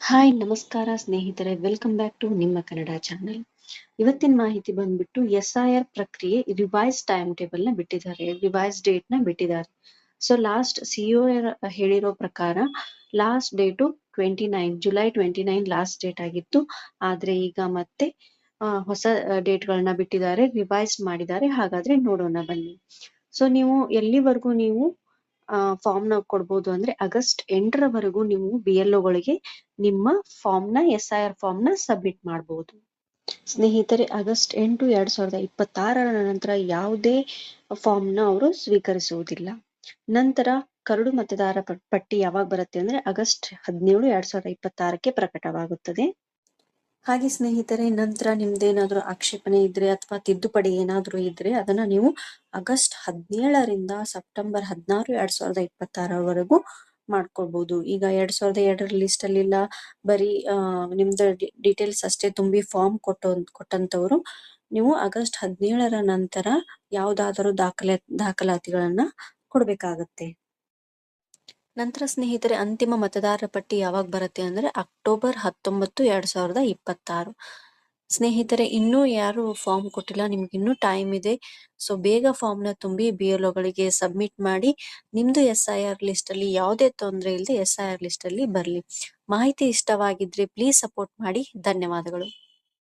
Hi ನಮಸ್ಕಾರ ಸ್ನೇಹಿತರೆ, welcome back to ನಿಮ್ಮ ಕನ್ನಡ ಚಾನೆಲ್. ಇವತ್ತಿನ ಮಾಹಿತಿ ಬಂದ್ಬಿಟ್ಟು SIR ಪ್ರಕ್ರಿಯೆ ರಿವೈಸ್ ಟೈಮ್ ಟೇಬಲ್ ನ ಬಿಟ್ಟಿದ್ದಾರೆ, ರಿವೈಸ್ ಡೇಟ್ ನ ಬಿಟ್ಟಿದ್ದಾರೆ. ಸೊ ಲಾಸ್ಟ್ CEO ಹೇಳಿರೋ ಪ್ರಕಾರ last date July 29 last date ಆಗಿತ್ತು. ಆದ್ರೆ ಈಗ ಮತ್ತೆ ಹೊಸ ಡೇಟ್ಗಳನ್ನ ಬಿಟ್ಟಿದ್ದಾರೆ, ರಿವೈಸ್ ಮಾಡಿದ್ದಾರೆ. ಹಾಗಾದ್ರೆ ನೋಡೋಣ ಬನ್ನಿ. ಸೊ ನೀವು ಎಲ್ಲಿವರೆಗೂ ನೀವು ಫಾರ್ಮ್ ನ ಕೊಡ್ಬೋದು ಅಂದ್ರೆ ಆಗಸ್ಟ್ 8ರವರೆಗೂ ನೀವು BLOಗಳಿಗೆ ನಿಮ್ಮ ಫಾರ್ಮ್ ನ SIR ಫಾರ್ಮ್ ನ ಸಬ್ಮಿಟ್ ಮಾಡಬಹುದು. ಸ್ನೇಹಿತರೆ, ಆಗಸ್ಟ್ 8, 2026 ನಂತರ ಯಾವುದೇ ಫಾರ್ಮ್ ನ ಅವರು ಸ್ವೀಕರಿಸುವುದಿಲ್ಲ. ನಂತರ ಕರಡು ಮತದಾರ ಪಟ್ಟಿ ಯಾವಾಗ ಬರುತ್ತೆ ಅಂದ್ರೆ ಆಗಸ್ಟ್ 17, 2026ಕ್ಕೆ ಪ್ರಕಟವಾಗುತ್ತದೆ. ಹಾಗೆ ಸ್ನೇಹಿತರೆ, ನಂತರ ನಿಮ್ದೇನಾದ್ರೂ ಆಕ್ಷೇಪಣೆ ಇದ್ರೆ ಅಥವಾ ತಿದ್ದುಪಡಿ ಏನಾದ್ರೂ ಇದ್ರೆ ಅದನ್ನ ನೀವು ಆಗಸ್ಟ್ 17ರಿಂದ ಸೆಪ್ಟೆಂಬರ್ 16, 2026ವರೆಗೂ ಮಾಡ್ಕೊಳ್ಬಹುದು. ಈಗ 2002 ಲಿಸ್ಟ್ ಅಲ್ಲಿ ಇಲ್ಲ, ಬರೀ ನಿಮ್ದು ಡೀಟೇಲ್ಸ್ ಅಷ್ಟೇ ತುಂಬಿ ಫಾರ್ಮ್ ಕೊಟ್ಟಂತವ್ರು ನೀವು ಆಗಸ್ಟ್ 17ರ ನಂತರ ಯಾವ್ದಾದರೂ ದಾಖಲಾತಿಗಳನ್ನ ಕೊಡ್ಬೇಕಾಗತ್ತೆ. ನಂತರ ಸ್ನೇಹಿತರೆ, ಅಂತಿಮ ಮತದಾರರ ಪಟ್ಟಿ ಯಾವಾಗ ಬರುತ್ತೆ ಅಂದ್ರೆ ಅಕ್ಟೋಬರ್ 19, 2026. ಸ್ನೇಹಿತರೆ, ಇನ್ನೂ ಯಾರು ಫಾರ್ಮ್ ಕೊಟ್ಟಿಲ್ಲ, ನಿಮ್ಗೆ ಇನ್ನೂ ಟೈಮ್ ಇದೆ. ಸೊ ಬೇಗ ಫಾರ್ಮ್ ನ ತುಂಬಿ BLOಗಳಿಗೆ ಸಬ್ಮಿಟ್ ಮಾಡಿ. ನಿಮ್ದು SIR ಲಿಸ್ಟ್ ಅಲ್ಲಿ ಯಾವುದೇ ತೊಂದರೆ ಇಲ್ಲದೆ SIR ಲಿಸ್ಟ್ ಅಲ್ಲಿ ಬರ್ಲಿ. ಮಾಹಿತಿ ಇಷ್ಟವಾಗಿದ್ರೆ ಪ್ಲೀಸ್ ಸಪೋರ್ಟ್ ಮಾಡಿ. ಧನ್ಯವಾದಗಳು.